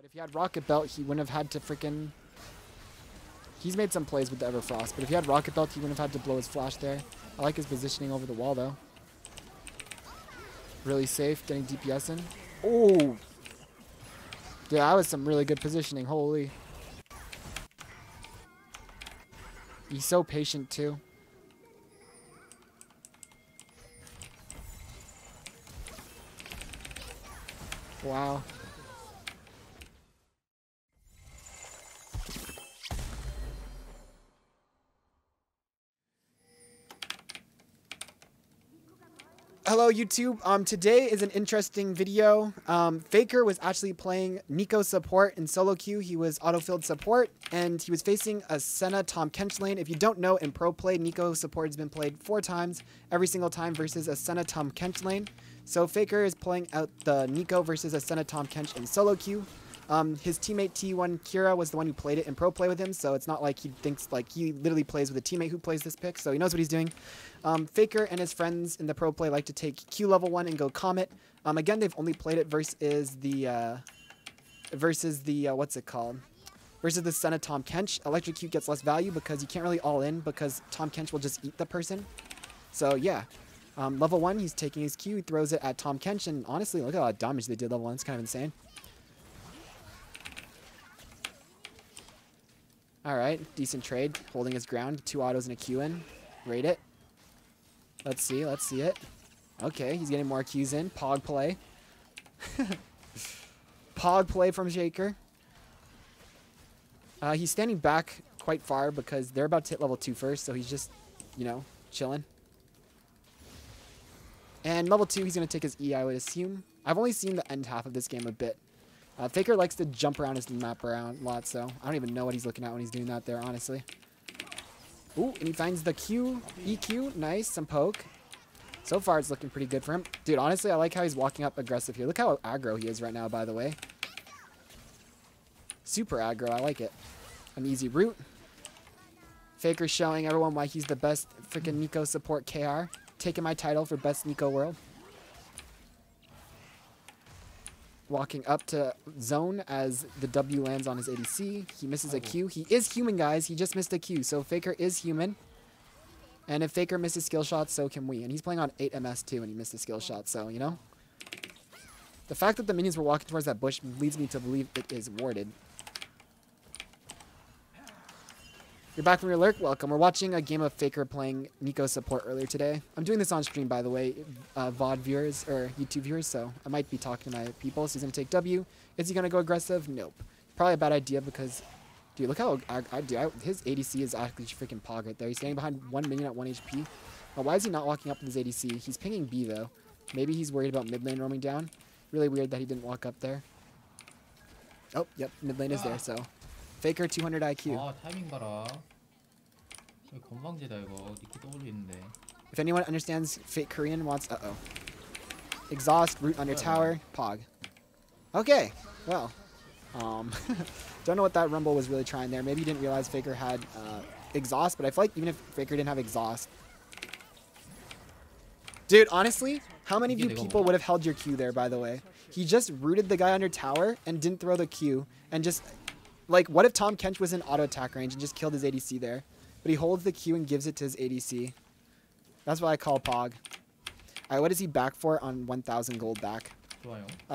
But if he had Rocket Belt, he wouldn't have had to freaking... He's made some plays with the Everfrost, but if he had Rocket Belt, he wouldn't have had to blow his flash there. I like his positioning over the wall, though. Really safe, getting DPS in. Oh! Dude, that was some really good positioning. Holy. He's so patient, too. Wow. Hello YouTube. Today is an interesting video. Faker was actually playing Neeko support in solo queue. He was auto-filled support, and he was facing a Senna Tahm Kench lane. If you don't know, in pro play, Neeko support has been played 4 times, every single time versus a Senna Tahm Kench lane. So Faker is playing out the Neeko versus a Senna Tahm Kench in solo queue. His teammate T1 Kira was the one who played it in pro play with him, so it's not like he thinks, like, he literally plays with a teammate who plays this pick, so he knows what he's doing. Faker and his friends in the pro play like to take Q level 1 and go Comet. Again, they've only played it versus the what's it called? Versus the Senna Tahm Kench. Electric Q gets less value because you can't really all in because Tahm Kench will just eat the person. So yeah. Level 1, he's taking his Q, he throws it at Tahm Kench, and honestly, look at all that damage they did level 1. It's kind of insane. Alright, decent trade. Holding his ground. 2 autos and a Q in. Rate it. Let's see it. Okay, he's getting more Qs in. Pog play. Pog play from Shaker. He's standing back quite far because they're about to hit level 2 first, so he's just, you know, chilling. And level 2, he's going to take his E, I would assume. I've only seen the end half of this game a bit. Faker likes to jump around his map around a lot, so I don't even know what he's looking at when he's doing that there, honestly. Ooh, and he finds the Q, EQ, nice, some poke. So far, it's looking pretty good for him. Dude, honestly, I like how he's walking up aggressive here. Look how aggro he is right now, by the way. Super aggro, I like it. An easy route. Faker showing everyone why he's the best freaking Neeko support KR. Taking my title for best Neeko world. Walking up to zone as the W lands on his ADC. He misses a Q. He is human, guys. He just missed a Q. So Faker is human. And if Faker misses skill shots, so can we. And he's playing on 8 MS too, and he missed a skill shot. So, you know. The fact that the minions were walking towards that bush leads me to believe it is warded. You're back from your lurk? Welcome. We're watching a game of Faker playing Neeko support earlier today. I'm doing this on stream, by the way, VOD viewers, or YouTube viewers, so I might be talking to my people. So he's going to take W. Is he going to go aggressive? Nope. Probably a bad idea because, dude, look how his ADC is actually freaking pog right there. He's standing behind 1 minion at 1 HP. Now, why is he not walking up with his ADC? He's pinging B, though. Maybe he's worried about mid lane roaming down. Really weird that he didn't walk up there. Oh, yep, mid lane is there, so. Faker 200 IQ. 아, 타이밍 봐라. 건방지다 이거. 니키 떠올리는데. If anyone understands fake Korean wants exhaust, root under tower, pog. Okay, well. Don't know what that rumble was really trying there. Maybe he didn't realize Faker had exhaust, but I feel like even if Faker didn't have exhaust. Dude, honestly, how many of you people would have held your Q there, by the way? He just rooted the guy under tower and didn't throw the Q and just... Like, what if Tahm Kench was in auto attack range and just killed his ADC there? But he holds the Q and gives it to his ADC. That's what I call Pog. Alright, what is he back for on 1,000 gold back?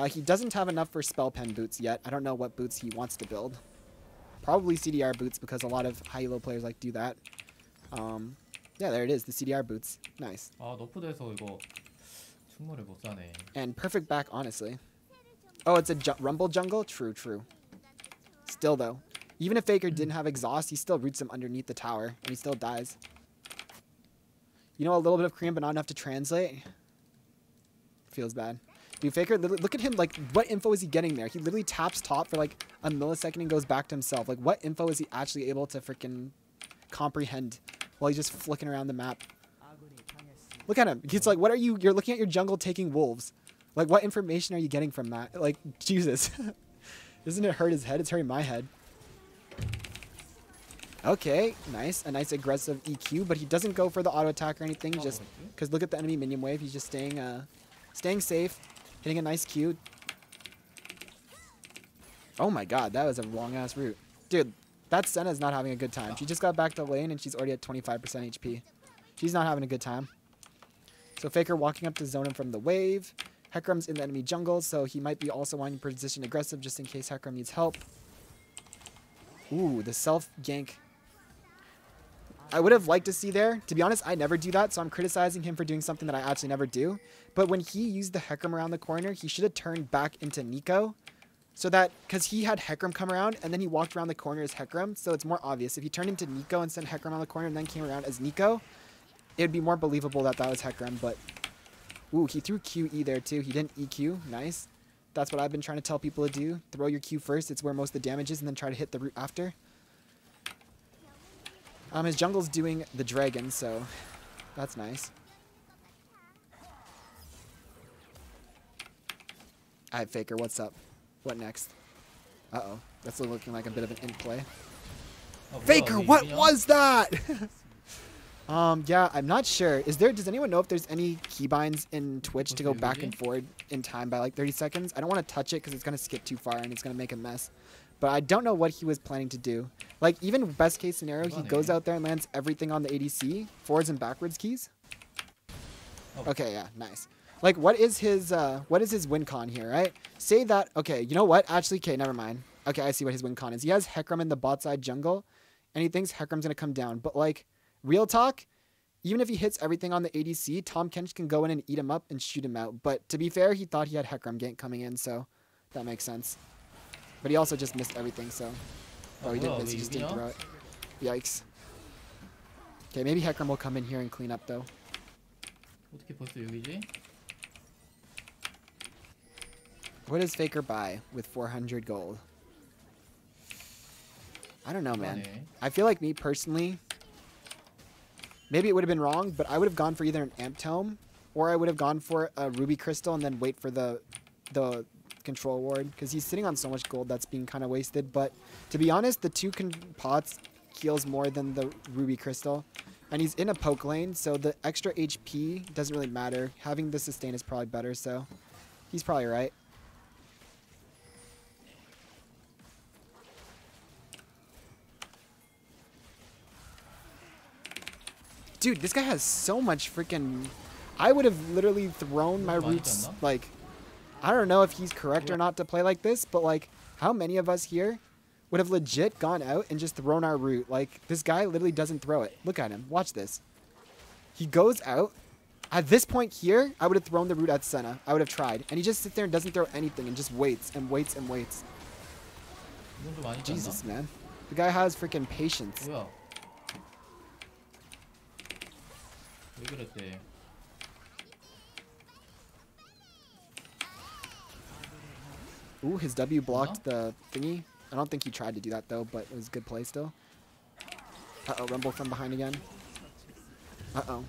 He doesn't have enough for spell pen boots yet. I don't know what boots he wants to build. Probably CDR boots because a lot of high elo players like do that. Yeah, there it is, the CDR boots. Nice. 너프돼서 이거 충분히 못 사네. And perfect back, honestly. Oh, it's a rumble jungle? True, true. Still, though, even if Faker didn't have exhaust, he still roots him underneath the tower, and he still dies. You know, a little bit of Korean, but not enough to translate. Feels bad. Dude, Faker, look at him, like, what info is he getting there? He literally taps top for, like, a millisecond and goes back to himself. Like, what info is he actually able to freaking comprehend while he's just flicking around the map? Look at him. It's like, what are you... You're looking at your jungle taking wolves. Like, what information are you getting from that? Like, Jesus. Doesn't it hurt his head? It's hurting my head. Okay, nice. A nice aggressive EQ, but he doesn't go for the auto attack or anything. Just because look at the enemy minion wave. He's just staying safe, hitting a nice Q. Oh my god, that was a long-ass route. Dude, that Senna's not having a good time. She just got back to lane and she's already at 25% HP. She's not having a good time. So Faker walking up to zone him from the wave. Hecarim's in the enemy jungle, so he might be also wanting to position aggressive just in case Hecarim needs help. Ooh, the self-gank. I would have liked to see there. To be honest, I never do that, so I'm criticizing him for doing something that I actually never do. But when he used the Hecarim around the corner, he should have turned back into NEEKO. So that, because he had Hecarim come around, and then he walked around the corner as Hecarim, so it's more obvious. If he turned into NEEKO and sent Hecarim around the corner and then came around as NEEKO, it would be more believable that that was Hecarim, but... Ooh, he threw QE there too. He didn't EQ. Nice. That's what I've been trying to tell people to do. Throw your Q first. It's where most of the damage is, and then try to hit the root after. His jungle's doing the dragon, so that's nice. Alright, Faker, what's up? What next? Uh-oh. That's looking like a bit of an in play. Oh, Faker, what was that? Yeah, I'm not sure. Does anyone know if there's any keybinds in Twitch to go back and forward in time by like 30 seconds? I don't want to touch it because it's going to skip too far and it's going to make a mess. But I don't know what he was planning to do. Like, even best case scenario, he goes out there and lands everything on the ADC. Forwards and backwards keys. Okay, yeah, nice. Like, what is his win con here, right? Say that, okay, you know what? Actually, okay, never mind. Okay, I see what his win con is. He has Hecarim in the bot side jungle, and he thinks Hecarim's going to come down. But, like, real talk, even if he hits everything on the ADC, Tahm Kench can go in and eat him up and shoot him out. But to be fair, he thought he had Hecarim gank coming in, so that makes sense. But he also just missed everything, so... Oh, he didn't miss, he just didn't throw it. Yikes. Okay, maybe Hecarim will come in here and clean up, though. 어떻게 벌써 여기지? What does Faker buy with 400 gold? I don't know, man. I feel like me personally... Maybe it would have been wrong, but I would have gone for either an Amp Tome, or I would have gone for a Ruby Crystal and then wait for the control ward, because he's sitting on so much gold that's being kind of wasted. But to be honest, the two pots heals more than the Ruby Crystal, and he's in a poke lane, so the extra HP doesn't really matter. Having the sustain is probably better, so he's probably right. Dude, this guy has so much freaking... I would have literally thrown my roots, like... I don't know if he's correct or not to play like this, but, like, how many of us here would have legit gone out and just thrown our root? Like, this guy literally doesn't throw it. Look at him. Watch this. He goes out. At this point here, I would have thrown the root at Senna. I would have tried. And he just sits there and doesn't throw anything and just waits and waits and waits. Jesus, man. The guy has freaking patience. 왜 그랬대? Ooh, his W blocked the thingy. I don't think he tried to do that though, but it was a good play still. Uh-oh, Rumble from behind again. Uh-oh.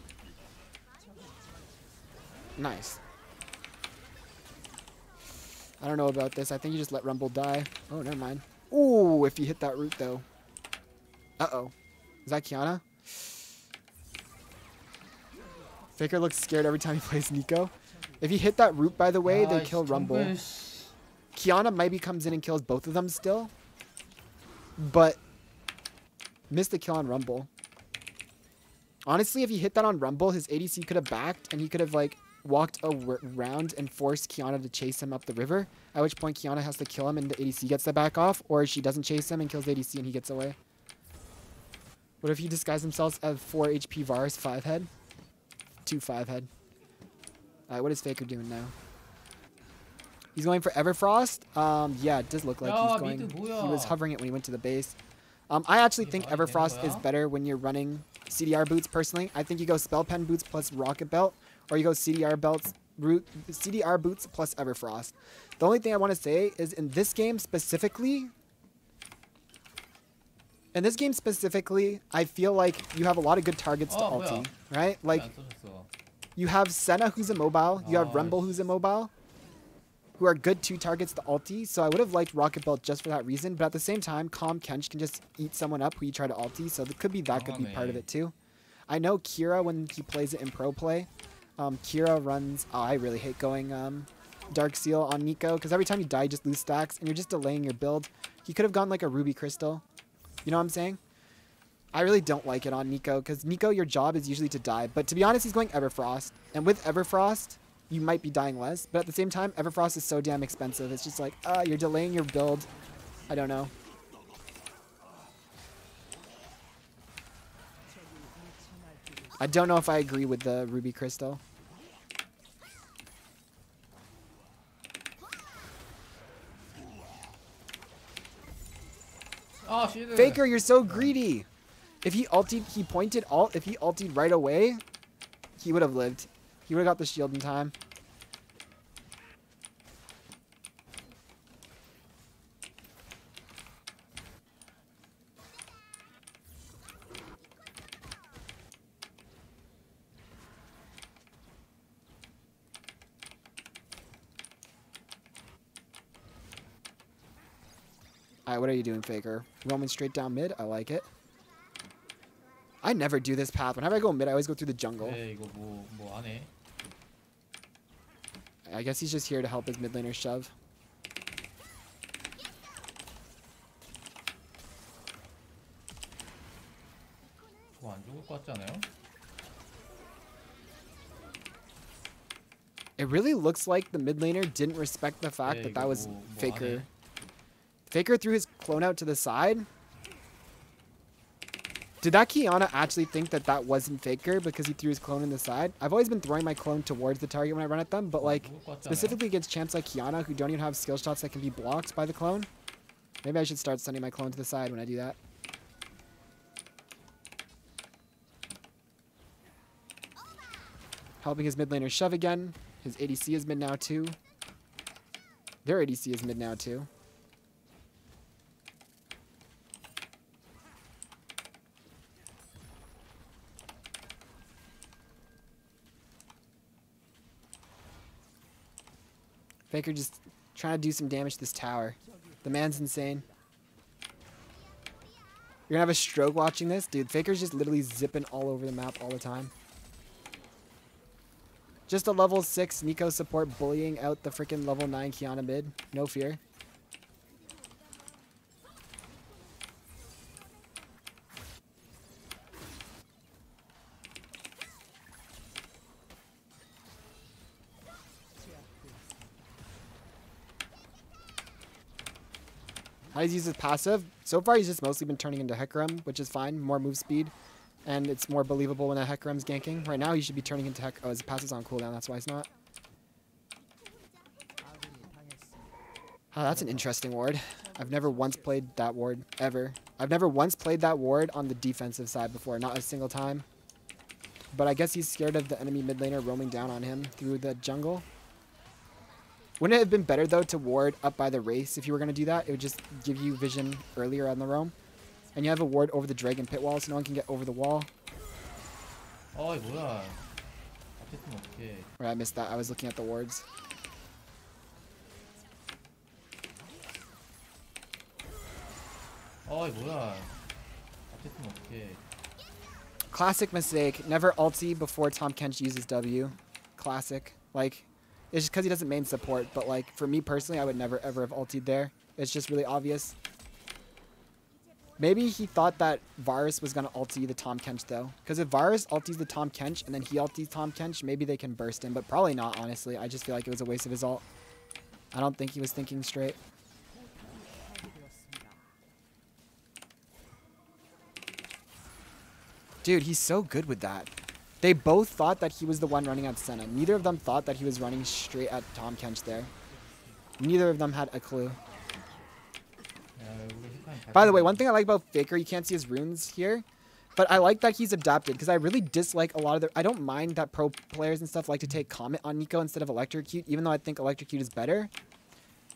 Nice. I don't know about this. I think you just let Rumble die. Oh, never mind. Ooh, if you hit that root though. Uh-oh. Is that Kiana? Faker looks scared every time he plays NEEKO. If he hit that root, by the way, they kill Rumble. Kiana maybe comes in and kills both of them still. But missed the kill on Rumble. Honestly, if he hit that on Rumble, his ADC could have backed and he could have like walked around and forced Kiana to chase him up the river. At which point Kiana has to kill him and the ADC gets the back off. Or she doesn't chase him and kills the ADC and he gets away. What if he disguised himself as 4 HP Varus 5 head? 2 5 head. Alright, what is Faker doing now? He's going for Everfrost. Yeah, it does look like he's going. He was hovering it when he went to the base. I actually think Everfrost is better when you're running CDR boots. Personally, I think you go Spell Pen boots plus Rocket Belt, or you go CDR boots plus Everfrost. The only thing I want to say is in this game specifically, I feel like you have a lot of good targets to ulti, right? Like you have Senna who's immobile, you have Rumble who's immobile, who are good 2 targets to ulti, so I would have liked Rocket Belt just for that reason, but at the same time, Tahm Kench can just eat someone up who you try to ulti, so that could be part of it too. I know Kira, when he plays it in pro play, Kira runs... Oh, I really hate going Dark Seal on Neeko, because every time you die, you just lose stacks, and you're just delaying your build. He could have gone like a Ruby Crystal. You know what I'm saying? I really don't like it on Neeko, because Neeko, your job is usually to die. But to be honest, he's going Everfrost. And with Everfrost, you might be dying less. But at the same time, Everfrost is so damn expensive. It's just like, you're delaying your build. I don't know. I don't know if I agree with the Ruby Crystal. Oh, shit. Faker, you're so greedy. If he ultied, he pointed alt. If he ultied right away, he would have lived. He would have got the shield in time. Alright, what are you doing, Faker? Roaming straight down mid? I like it. I never do this path. Whenever I go mid, I always go through the jungle. 네, 이거 뭐 안 해. I guess he's just here to help his mid laner shove. 저거 안 죽을 것 같지 않아요? It really looks like the mid laner didn't respect the fact that that was 뭐 Faker. 안 해. Faker threw his clone out to the side. Did that Kiana actually think that that wasn't Faker because he threw his clone in the side? I've always been throwing my clone towards the target when I run at them, but like specifically against champs like Kiana who don't even have skill shots that can be blocked by the clone. Maybe I should start sending my clone to the side when I do that. Helping his mid laner shove again. His ADC is mid now too. Their ADC is mid now too. Faker just trying to do some damage to this tower. The man's insane. You're gonna have a stroke watching this? Dude, Faker's just literally zipping all over the map all the time. Just a level 6 Neeko support bullying out the freaking level 9 Kiana mid. No fear. How does he use his passive? So far, he's just mostly been turning into Hecarim, which is fine. More move speed. And it's more believable when a Hecarim's ganking. Right now, he should be turning into Hecarim. Oh, his passive's on cooldown. That's why it's not. Oh, that's an interesting ward. I've never once played that ward, ever. I've never once played that ward on the defensive side before. Not a single time. But I guess he's scared of the enemy mid laner roaming down on him through the jungle. Wouldn't it have been better, though, to ward up by the race if you were going to do that? It would just give you vision earlier on the roam. And you have a ward over the dragon pit wall, so no one can get over the wall. 어이 뭐야. 앞에 어떡해. Right, I missed that. I was looking at the wards. 어이 뭐야. 앞에 어떡해. Classic mistake. Never ulti before Tahm Kench uses W. Classic. Like, it's just because he doesn't main support. But, like, for me personally, I would never, ever have ultied there. It's just really obvious. Maybe he thought that Varus was going to ulti the Tahm Kench, though. Because if Varus ultis the Tahm Kench and then he ultis Tahm Kench, maybe they can burst him. But probably not, honestly. I just feel like it was a waste of his ult. I don't think he was thinking straight. Dude, he's so good with that. They both thought that he was the one running at Senna. Neither of them thought that he was running straight at Tahm Kench there. Neither of them had a clue. By the way, one thing I like about Faker, you can't see his runes here, but I like that he's adapted because I really dislike a lot of the... I don't mind that pro players and stuff like to take Comet on Neeko instead of Electrocute, even though I think Electrocute is better.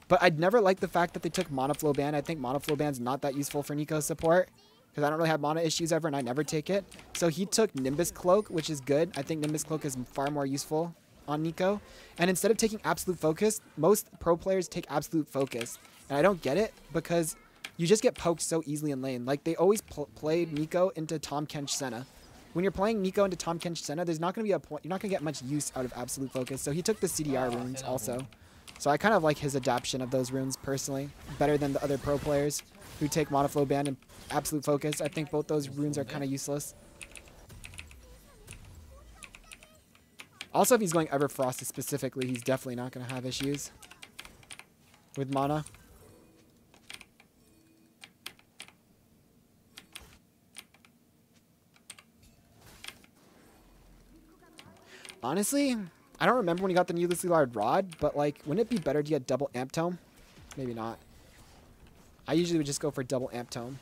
But I'd never like the fact that they took Monoflow Ban. I think Monoflow Ban's not that useful for Neeko support because I don't really have mana issues ever and I never take it. So he took Nimbus Cloak, which is good. I think Nimbus Cloak is far more useful on Neeko. And instead of taking Absolute Focus, most pro players take Absolute Focus. And I don't get it because you just get poked so easily in lane. Like, they always played Neeko into Tahm Kench Senna. When you're playing Neeko into Tahm Kench Senna, there's not going to be a point. You're not going to get much use out of Absolute Focus. So he took the CDR runes also. So I kind of like his adaptation of those runes personally, better than the other pro players who take Monoflow Band and Absolute Focus. I think both those runes are kind of useless. Also, if he's going Everfrosted specifically, he's definitely not going to have issues with mana. Honestly, I don't remember when he got the Needlessly Large Rod, but like, wouldn't it be better to get double Amp Tome? Maybe not. I usually would just go for double Amp Tome,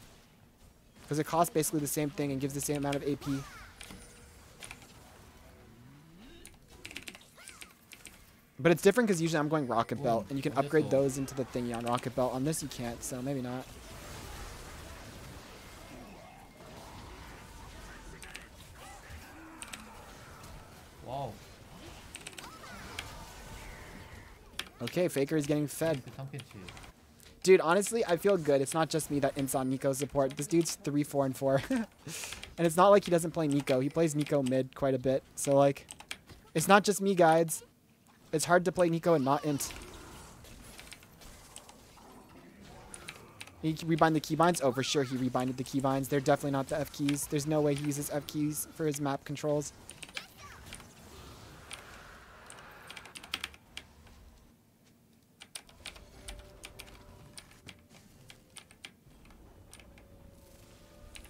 because it costs basically the same thing and gives the same amount of AP. But it's different because usually I'm going Rocket Belt, and you can upgrade those into the thingy on Rocket Belt. On this you can't, so maybe not. Wow. Okay, Faker is getting fed. Dude, honestly, I feel good. It's not just me that imps on Neeko support. This dude's 3, 4, and 4. And it's not like he doesn't play Neeko. He plays Neeko mid quite a bit. So, like, it's not just me, guys. It's hard to play Neeko and not int. He rebind the keybinds? Oh, for sure he rebinded the keybinds. They're definitely not the F keys. There's no way he uses F keys for his map controls.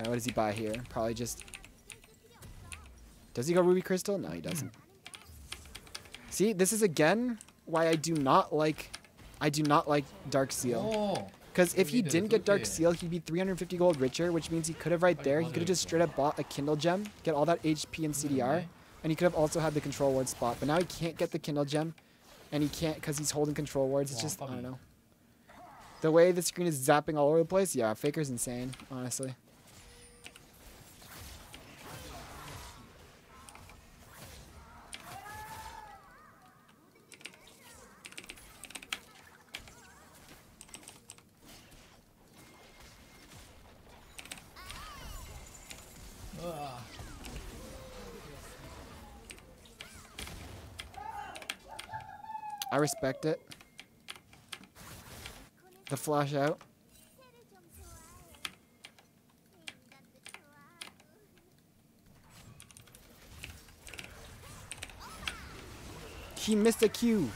What does he buy here? Probably just... Does he go Ruby Crystal? No, he doesn't. See, this is again why I do not like Dark Seal. Because if he didn't get Dark Seal, he'd be 350 gold richer, which means he could have right there. He could have just straight up bought a Kindle Gem, get all that HP and CDR, and he could have also had the Control Ward spot. But now he can't get the Kindle Gem, and he can't because he's holding Control Wards. It's just, I don't know. The way the screen is zapping all over the place, yeah, Faker's insane, honestly. I respect it. The flash out. He missed a Q.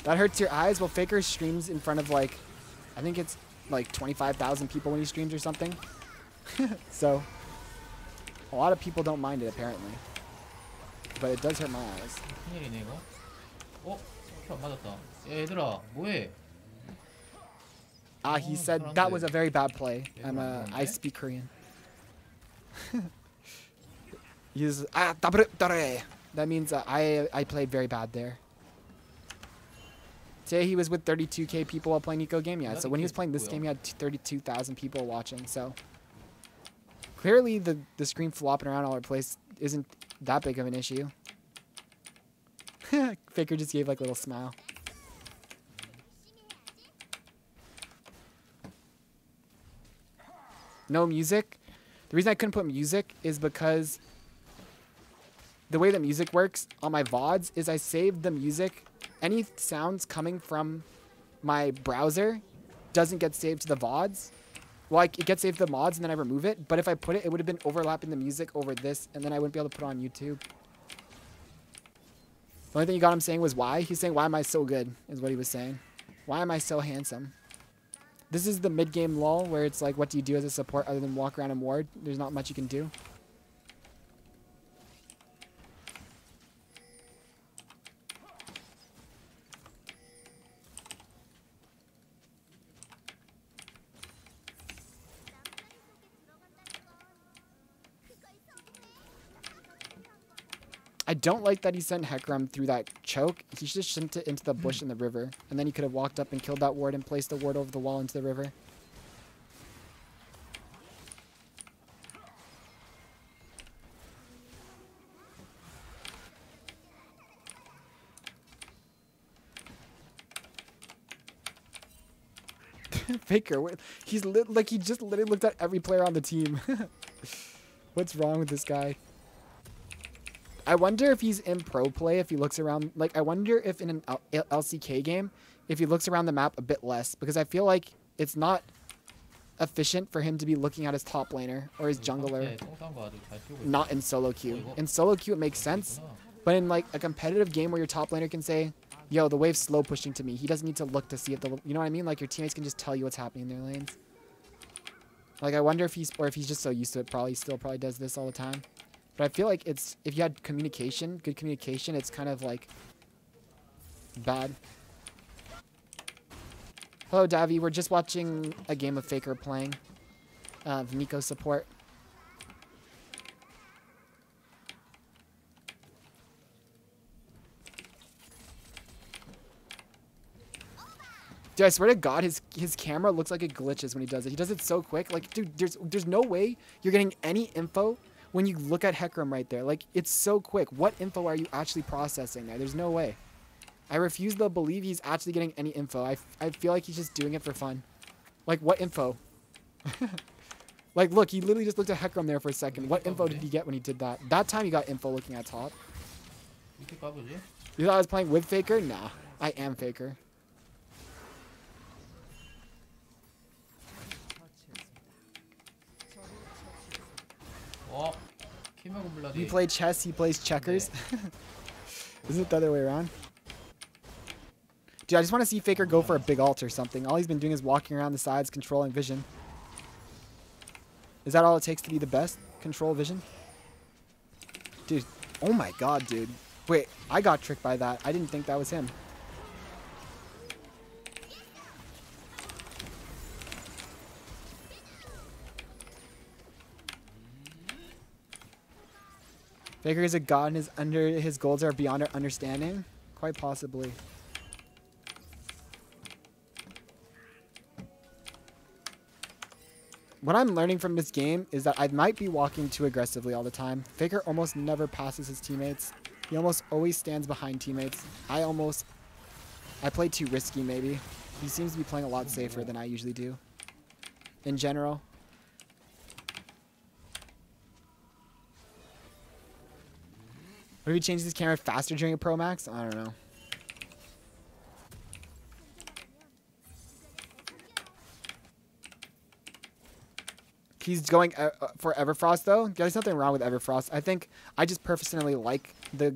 That hurts your eyes. Well, Faker streams in front of like, I think it's like 25,000 people when he streams or something. So, a lot of people don't mind it apparently. But it does hurt my eyes. He said that was a very bad play. I speak Korean. He's that means I played very bad there. Today he was with 32k people while playing Neeko game. Yeah, so when he was playing this game, he had 32,000 people watching. So clearly the screen flopping around all over the place isn't that big of an issue. Faker just gave like a little smile. No music. The reason I couldn't put music is because the way that music works on my VODs is I saved the music. Any sounds coming from my browser doesn't get saved to the VODs. Well, it gets saved to the mods and then I remove it. But if I put it, it would have been overlapping the music over this and then I wouldn't be able to put it on YouTube. The only thing you got him saying was why. He's saying, why am I so good, is what he was saying. Why am I so handsome? This is the mid-game lull where it's like, what do you do as a support other than walk around and ward? There's not much you can do. I don't like that he sent Hecarim through that choke. He should have sent it into the bush in the river. And then he could have walked up and killed that ward and placed the ward over the wall into the river. Faker, he's like he just literally looked at every player on the team. What's wrong with this guy? I wonder if he's in pro play, if he looks around. Like, I wonder if in an LCK game, if he looks around the map a bit less. Because I feel like it's not efficient for him to be looking at his top laner or his jungler. Not in solo queue. In solo queue, it makes sense. But in, like, a competitive game where your top laner can say, yo, the wave's slow pushing to me. He doesn't need to look to see if the... You know what I mean? Like, your teammates can just tell you what's happening in their lanes. Like, I wonder if he's... Or if he's just so used to it, probably does this all the time. But I feel like it's... If you had communication, good communication, it's kind of, like... bad. Hello, Davi. We're just watching a game of Faker playing. NEEKO support. Dude, I swear to God, his camera looks like it glitches when he does it. He does it so quick. Like, dude, there's no way you're getting any info when you look at Hecarim right there. Like, it's so quick. What info are you actually processing there? There's no way. I refuse to believe he's actually getting any info. I feel like he's just doing it for fun. Like, what info? Like, look, he literally just looked at Hecarim there for a second. What info did he get when he did that? That time he got info looking at top. You thought I was playing with Faker? Nah, I am Faker. You play chess, he plays checkers. Isn't it the other way around? Dude, I just want to see Faker go for a big ult or something. All he's been doing is walking around the sides, controlling vision. Is that all it takes to be the best? Control vision? Dude, oh my God, dude. Wait, I got tricked by that. I didn't think that was him. Faker is a god and his goals are beyond our understanding? Quite possibly. What I'm learning from this game is that I might be walking too aggressively all the time. Faker almost never passes his teammates. He almost always stands behind teammates. I play too risky maybe. He seems to be playing a lot safer than I usually do. In general. What if he changes his camera faster during a Pro Max? I don't know. He's going for Everfrost though. There's nothing wrong with Everfrost. I think I just personally like the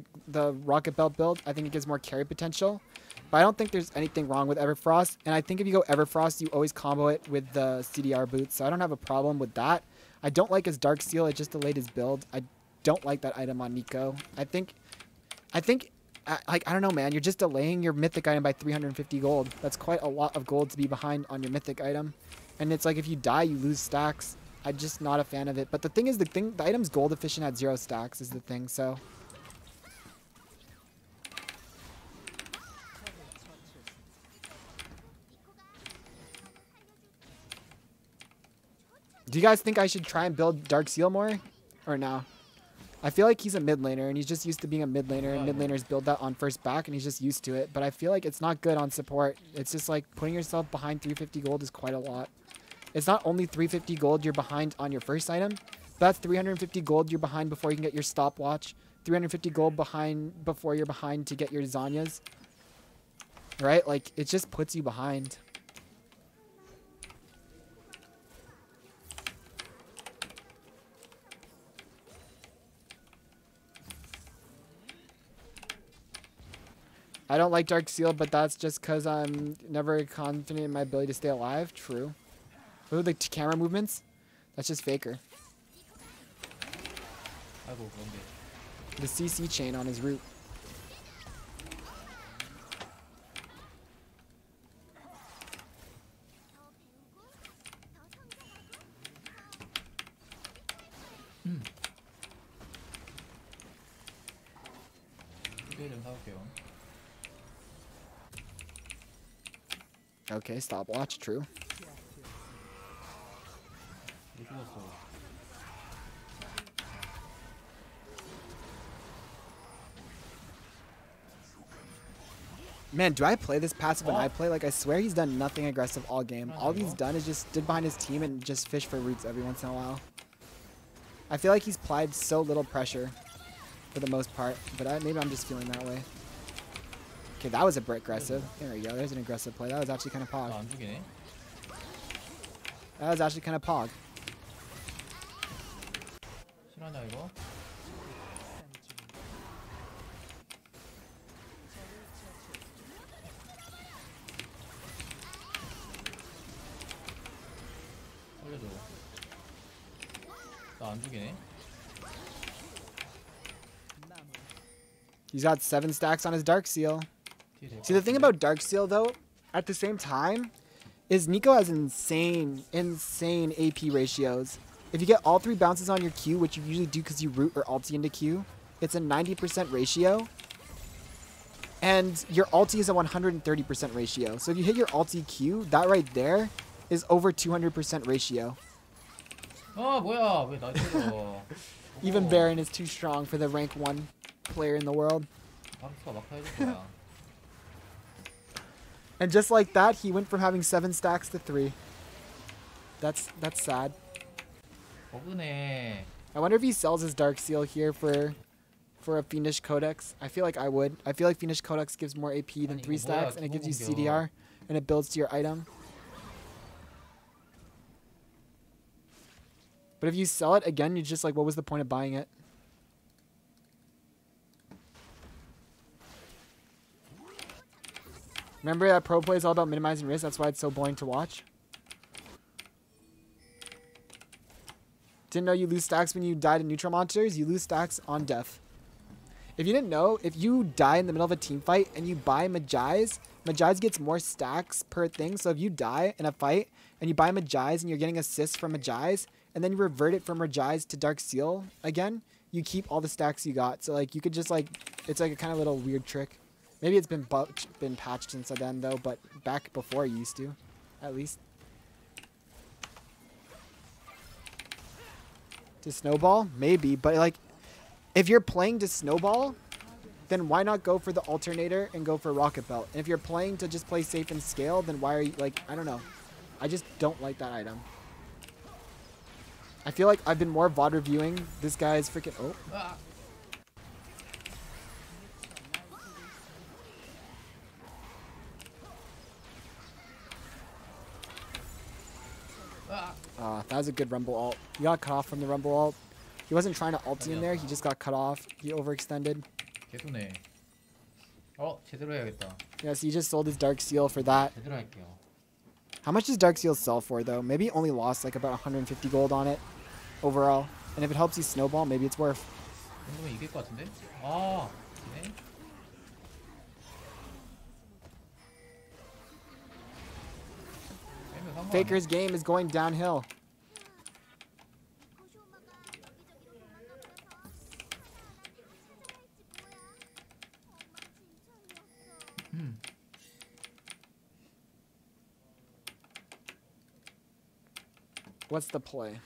Rocket Belt build. I think it gives more carry potential. But I don't think there's anything wrong with Everfrost. And I think if you go Everfrost, you always combo it with the CDR boots. So I don't have a problem with that. I don't like his Dark Seal. It just delayed his build. I don't like that item on NEEKO. I think, like, I don't know, man. You're just delaying your mythic item by 350 gold. That's quite a lot of gold to be behind on your mythic item. And it's like if you die, you lose stacks. I'm just not a fan of it. But the thing is, the item's gold efficient at 0 stacks is the thing, so. Do you guys think I should try and build Dark Seal more? Or no? I feel like he's a mid laner, and he's just used to being a mid laner, and mid laners build that on first back, and he's just used to it. But I feel like it's not good on support. It's just like putting yourself behind 350 gold is quite a lot. It's not only 350 gold you're behind on your first item, but that's 350 gold you're behind before you can get your stopwatch. 350 gold behind before you're behind to get your Zanyas. Right? Like, it just puts you behind. I don't like Dark Seal, but that's just because I'm never confident in my ability to stay alive. True. Ooh, the camera movements? That's just Faker. The CC chain on his root. Okay, stopwatch, true. Man, do I play this passive when I play? Like, I swear he's done nothing aggressive all game. All he's done is just stood behind his team and just fish for roots every once in a while. I feel like he's applied so little pressure for the most part, but maybe I'm just feeling that way. Okay, that was a bit aggressive. There we go. There's an aggressive play. That was actually kind of pog. 안 죽이네. That was actually kind of pog. 실화냐 이거? 살려줘. 나 안 죽이네. He's got 7 stacks on his Dark Seal. See, the thing about Dark Seal, though, at the same time, is NEEKO has insane AP ratios. If you get all 3 bounces on your Q, which you usually do because you root or ulti into Q, it's a 90% ratio. And your ulti is a 130% ratio. So if you hit your ulti Q, that right there is over 200% ratio. 아 뭐야 왜 나 때려? Even Baron is too strong for the rank 1 player in the world. 박수가 막 해줄 거야. And just like that, he went from having 7 stacks to 3. That's sad. 버그네. I wonder if he sells his Dark Seal here for a Fiendish Codex. I feel like I would. I feel like Fiendish Codex gives more AP than 3 stacks, and it gives you CDR, and it builds to your item. But if you sell it, again, you're just like, what was the point of buying it? Remember that pro play is all about minimizing risk? That's why it's so boring to watch. Didn't know you lose stacks when you die to neutral monsters? You lose stacks on death. If you didn't know, if you die in the middle of a team fight and you buy Magi's, Magi's gets more stacks per thing. So if you die in a fight and you buy Magi's and you're getting assists from Magi's, and then you revert it from Magi's to Dark Seal again, you keep all the stacks you got. So like you could just like, it's like a kind of little weird trick. Maybe it's been patched since then though, but back before it used to, at least. To snowball? Maybe, but like, if you're playing to snowball, then why not go for the alternator and go for rocket belt? And if you're playing to just play safe and scale, then why are you like, I don't know. I just don't like that item. I feel like I've been more VOD reviewing this guy's freaking, oh. That was a good Rumble ult. He got cut off from the Rumble ult. He wasn't trying to ulti in there. He just got cut off. He overextended. 개소네. 제대로 해야겠다. Yeah, so he just sold his Dark Seal for that. 제대로 할게요. How much does Dark Seal sell for, though? Maybe he only lost like about 150 gold on it overall. And if it helps you snowball, maybe it's worth. 정도면 이길 것 같은데? 아, 네. Faker's game is going downhill. What's the play?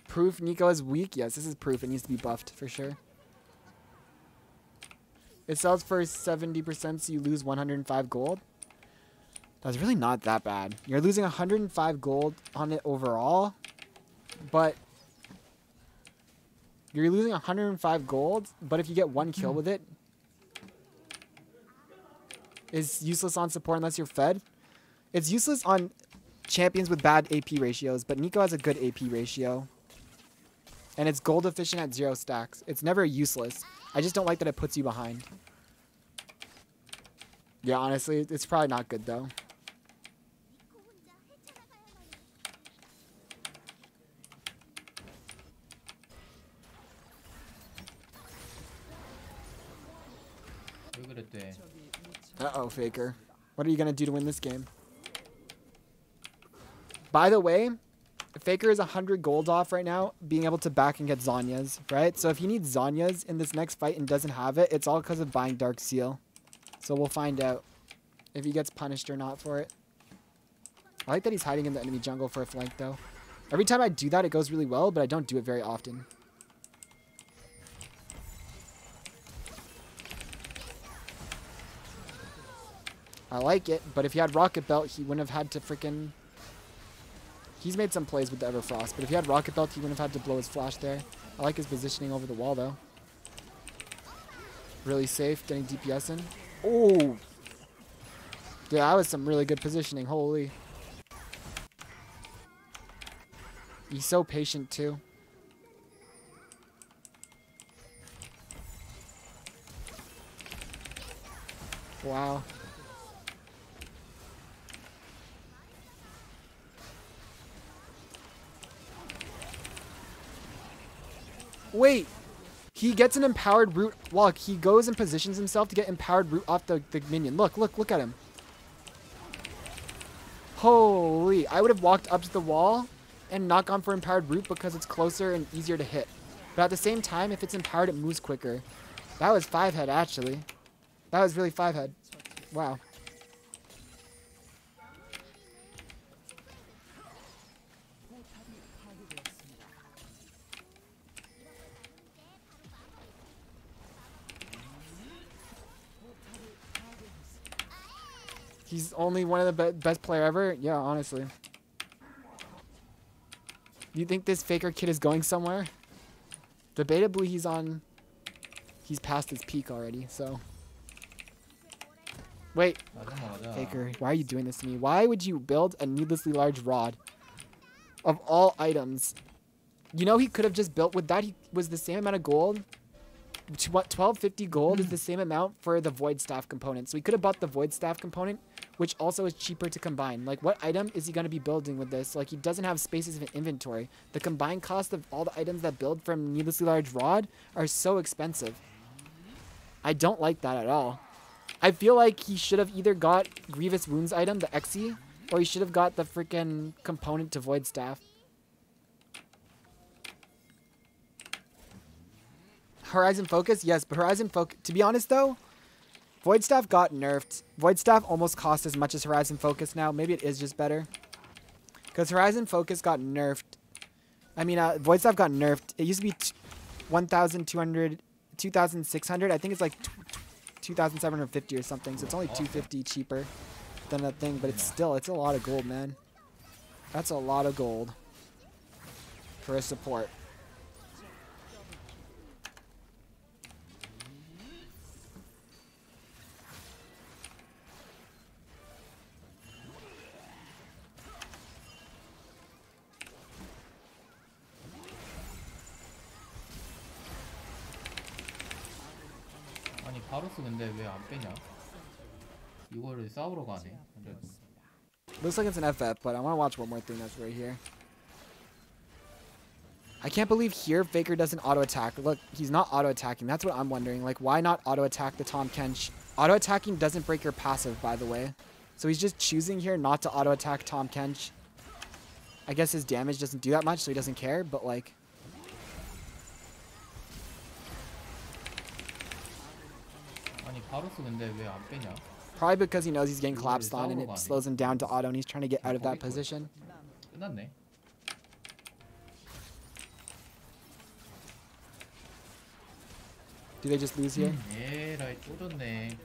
Proof NEEKO is weak? Yes, this is proof. It needs to be buffed for sure. It sells for 70%, so you lose 105 gold. That's really not that bad. You're losing 105 gold on it overall, but you're losing 105 gold, but if you get 1 kill with it, it's useless on support unless you're fed. It's useless on champions with bad AP ratios, but NEEKO has a good AP ratio. And it's gold efficient at 0 stacks. It's never useless. I just don't like that it puts you behind. Yeah, honestly, it's probably not good though. Uh-oh, Faker. What are you going to do to win this game? By the way, Faker is 100 gold off right now, being able to back and get Zhonya's, right? So if he needs Zhonya's in this next fight and doesn't have it, it's all because of buying Dark Seal. So we'll find out if he gets punished or not for it. I like that he's hiding in the enemy jungle for a flank, though. Every time I do that, it goes really well, but I don't do it very often. I like it, but if he had Rocket Belt, he wouldn't have had to freaking... He's made some plays with the Everfrost, but if he had Rocket Belt, he wouldn't have had to blow his flash there. I like his positioning over the wall, though. Really safe, getting DPS in. Oh! Yeah, that was some really good positioning. Holy. He's so patient, too. Wow. Wait! He gets an empowered root while he goes and positions himself to get empowered root off the minion. Look at him. Holy. I would have walked up to the wall and not gone for empowered root because it's closer and easier to hit. But at the same time, if it's empowered, it moves quicker. That was 5-head, actually. That was really 5-head. Wow. He's only one of the best player ever? Yeah, honestly. You think this Faker kid is going somewhere? Debatably, he's past his peak already, so. Wait. Faker, why are you doing this to me? Why would you build a needlessly large rod? Of all items. You know he could have just built with that. He was the same amount of gold. 1250 gold is the same amount for the Void Staff component. So he could have bought the Void Staff component, which also is cheaper to combine. Like, what item is he going to be building with this? Like, he doesn't have spaces in inventory. The combined cost of all the items that build from Needlessly Large Rod are so expensive. I don't like that at all. I feel like he should have either got Grievous Wounds item, the XE, or he should have got the freaking component to Void Staff. Horizon Focus? Yes, but Horizon Focus... To be honest, though, Void Staff got nerfed. Void Staff almost costs as much as Horizon Focus now. Maybe it is just better. Because Horizon Focus got nerfed. I mean, Void Staff got nerfed. It used to be 1,200... 2,600. I think it's like 2,750 or something. So it's only 250 cheaper than that thing. But it's a lot of gold, man. That's a lot of gold for a support. 아니 바로스 근데 왜 안 빼냐? 이거를 싸우러 가네. Looks like it's an FF, but I want to watch one more thing that's right here. I can't believe here Faker doesn't auto-attack. Look, he's not auto-attacking. That's what I'm wondering. Like, why not auto-attack the Tahm Kench? Auto-attacking doesn't break your passive, by the way. So he's just choosing here not to auto-attack Tahm Kench. I guess his damage doesn't do that much, so he doesn't care, but like... 아니 바로스 근데 왜 안 빼냐? Probably because he knows he's getting collapsed on and it slows him down to auto and he's trying to get out of that position. 끝났네. Do they just lose here? 에라이 쪼졌네.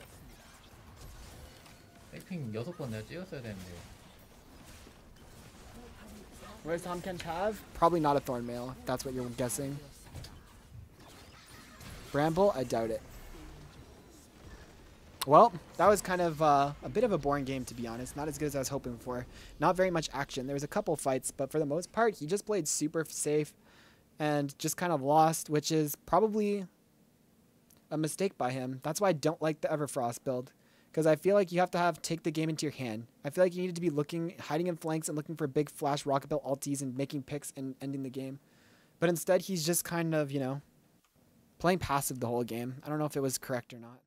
백핑 6번 내가 찍었어야 되는데. What does Tahm Kench have? Probably not a Thornmail, if that's what you're guessing. Bramble? I doubt it. Well, that was kind of a bit of a boring game, to be honest. Not as good as I was hoping for. Not very much action. There was a couple fights, but for the most part, he just played super safe and just kind of lost, which is probably a mistake by him. That's why I don't like the Everfrost build, because I feel like you have to take the game into your hand. I feel like you needed to be hiding in flanks and looking for big flash rocket belt ultis and making picks and ending the game. But instead, he's just kind of, you know, playing passive the whole game. I don't know if it was correct or not.